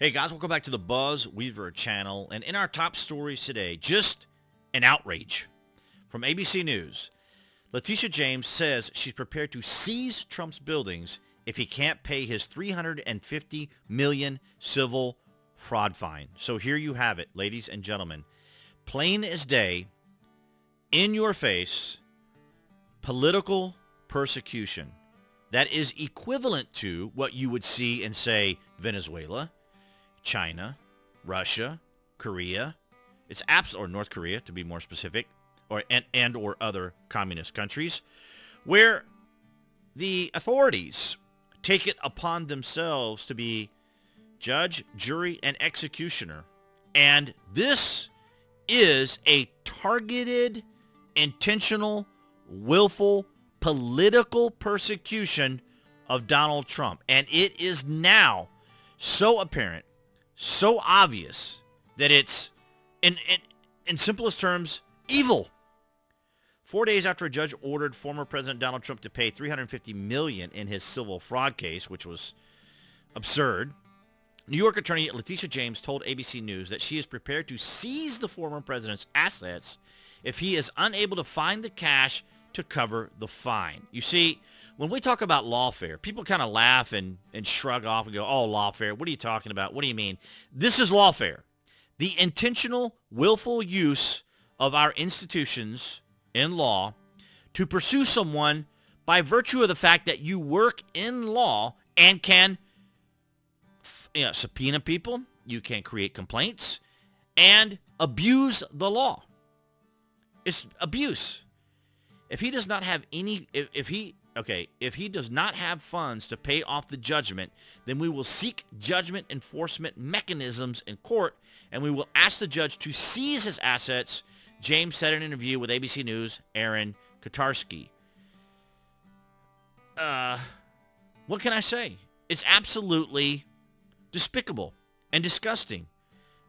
Hey guys, welcome back to the BuzWeaver channel. And in our top stories today, just an outrage. From ABC News, Letitia James says she's prepared to seize Trump's buildings if he can't pay his $350 million civil fraud fine. So here you have it, ladies and gentlemen. Plain as day, in your face, political persecution. That is equivalent to what you would see in, say, Venezuela, China, Russia, Korea, or North Korea to be more specific, or other communist countries, where the authorities take it upon themselves to be judge, jury, and executioner. And this is a targeted, intentional, willful, political persecution of Donald Trump. And it is now so apparent, so obvious that it's, in simplest terms, evil. 4 days after a judge ordered former President Donald Trump to pay $350 million in his civil fraud case, which was absurd, New York attorney Letitia James told ABC News that she is prepared to seize the former president's assets if he is unable to find the cash to cover the fine. You see, when we talk about lawfare, people kind of laugh and shrug off and go, oh, lawfare, what are you talking about? What do you mean? This is lawfare. The intentional, willful use of our institutions in law to pursue someone by virtue of the fact that you work in law and can subpoena people, you can create complaints, and abuse the law. It's abuse. If he does not have if he does not have funds to pay off the judgment, then we will seek judgment enforcement mechanisms in court, and we will ask the judge to seize his assets, James said in an interview with ABC News' Aaron Katarski. What can I say? It's absolutely despicable and disgusting,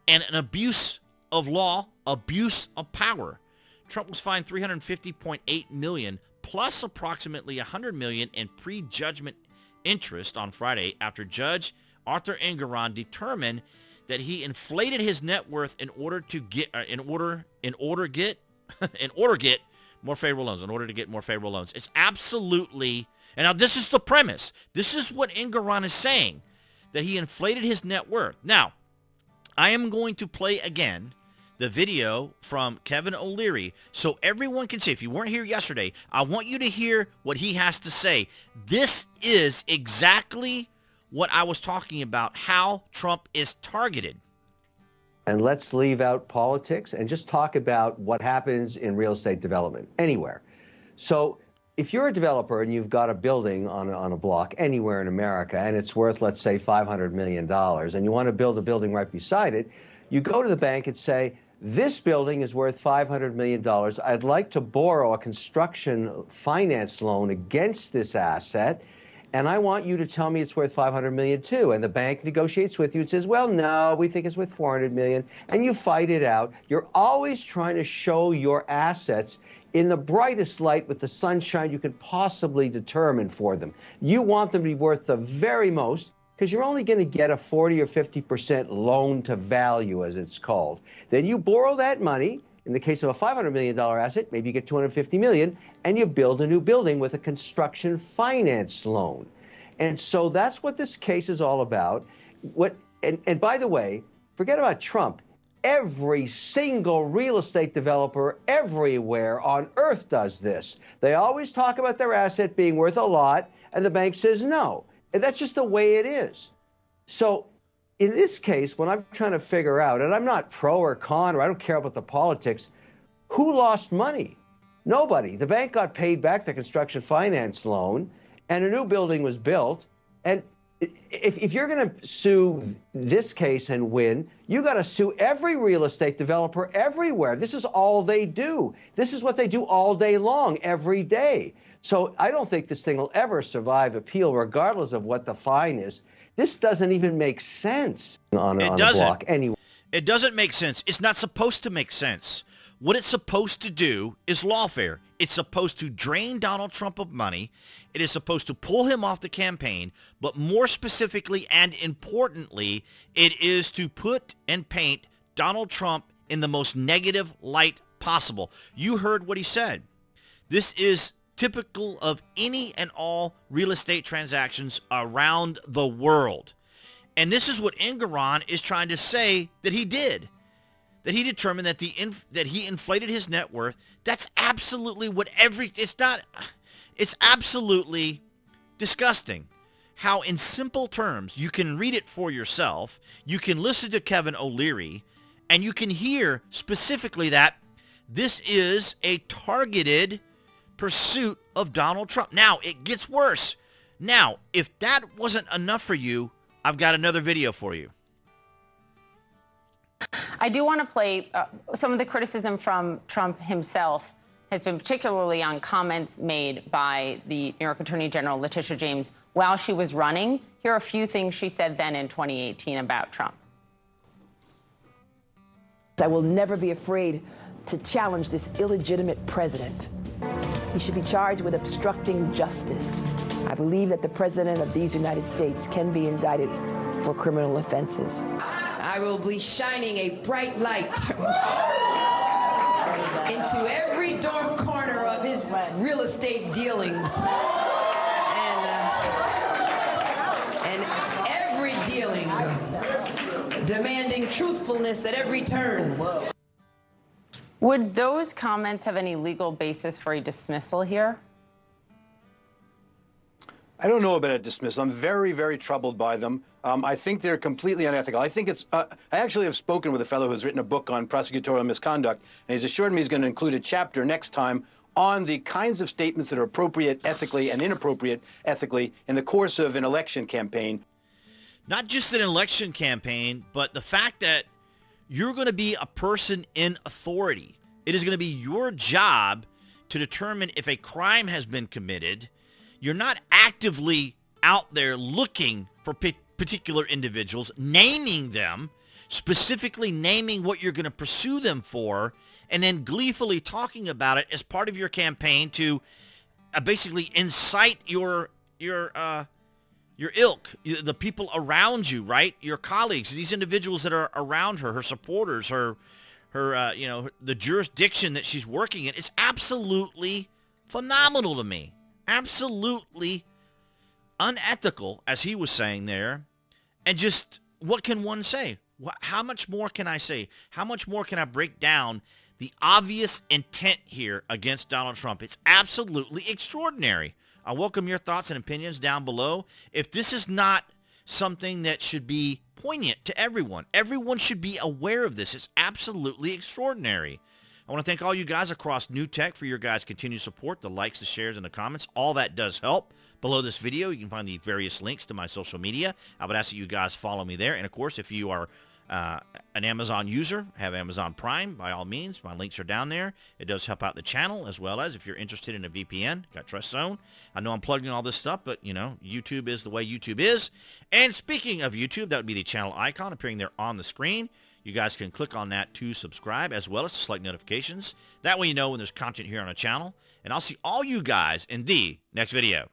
and an abuse of law, abuse of power. Trump was fined $350.8 million plus approximately $100 million in prejudgment interest on Friday after Judge Arthur Engoron determined that he inflated his net worth in order to get more favorable loans. It's absolutely, and now this is the premise. This is what Engoron is saying, that he inflated his net worth. Now, I am going to play again the video from Kevin O'Leary so everyone can see. If you weren't here yesterday, I want you to hear what he has to say. This is exactly what I was talking about, how Trump is targeted. And let's leave out politics and just talk about what happens in real estate development anywhere. So if you're a developer and you've got a building on a block anywhere in America and it's worth, let's say, $500 million, and you want to build a building right beside it, you go to the bank and say, this building is worth $500 million. I'd like to borrow a construction finance loan against this asset, and I want you to tell me it's worth $500 million too. And the bank negotiates with you and says, well, no, we think it's worth $400 million, and you fight it out. You're always trying to show your assets in the brightest light with the sunshine you could possibly determine for them. You want them to be worth the very most, because you're only going to get a 40 or 50% loan to value, as it's called. Then you borrow that money. In the case of a $500 million asset, maybe you get $250 million, and you build a new building with a construction finance loan. And so that's what this case is all about. And by the way, forget about Trump. Every single real estate developer everywhere on earth does this. They always talk about their asset being worth a lot, and the bank says no. And that's just the way it is. So in this case, when I'm trying to figure out, and I'm not pro or con, or I don't care about the politics, who lost money? Nobody. The bank got paid back the construction finance loan, and a new building was built. And if you're going to sue this case and win, you got to sue every real estate developer everywhere. This is all they do. This is what they do all day long, every day. So I don't think this thing will ever survive appeal, regardless of what the fine is. This doesn't even make sense on a block anyway. It doesn't make sense. It's not supposed to make sense. what it's supposed to do is lawfare. It's supposed to drain Donald Trump of money. It is supposed to pull him off the campaign. But more specifically and importantly, it is to put and paint Donald Trump in the most negative light possible. You heard what he said. This is typical of any and all real estate transactions around the world. And this is what Engoron is trying to say that he did. That he determined that that he inflated his net worth. That's absolutely what it's absolutely disgusting. How in simple terms, you can read it for yourself, you can listen to Kevin O'Leary, and you can hear specifically that this is a targeted pursuit of Donald Trump. Now, it gets worse. Now, if that wasn't enough for you, I've got another video for you. I do want to play some of the criticism from Trump himself has been particularly on comments made by the New York Attorney General Letitia James while she was running. Here are a few things she said then in 2018 about Trump. I will never be afraid to challenge this illegitimate president. He should be charged with obstructing justice. I believe that the president of these United States can be indicted for criminal offenses. I will be shining a bright light into every dark corner of his real estate dealings. And every dealing demanding truthfulness at every turn. Would those comments have any legal basis for a dismissal here? I don't know about a dismissal. I'm very, very troubled by them. I think they're completely unethical. I think it's, I actually have spoken with a fellow who's written a book on prosecutorial misconduct, and he's assured me he's going to include a chapter next time on the kinds of statements that are appropriate ethically and inappropriate ethically in the course of an election campaign. Not just an election campaign, but the fact that you're going to be a person in authority. It is going to be your job to determine if a crime has been committed. You're not actively out there looking for particular individuals, naming them, specifically naming what you're going to pursue them for, and then gleefully talking about it as part of your campaign to basically incite your ilk, the people around you, right? Your colleagues, these individuals that are around her supporters, her the jurisdiction that she's working in. It's absolutely phenomenal to me. Absolutely unethical, as he was saying there. And just, what can one say? How much more can I say? How much more can I break down the obvious intent here against Donald Trump? It's absolutely extraordinary. I welcome your thoughts and opinions down below. If this is not something that should be poignant to everyone, everyone should be aware of this. It's absolutely extraordinary. I want to thank all you guys across New Tech for your guys' continued support, the likes, the shares, and the comments. All that does help. Below this video, you can find the various links to my social media. I would ask that you guys follow me there. And, of course, if you are an Amazon user, have Amazon Prime, by all means, my links are down there. It does help out the channel, as well as if you're interested in a VPN, got Trust Zone. I know I'm plugging all this stuff, but, you know, YouTube is the way YouTube is. And speaking of YouTube, that would be the channel icon appearing there on the screen. You guys can click on that to subscribe, as well as to select notifications. That way you know when there's content here on the channel. And I'll see all you guys in the next video.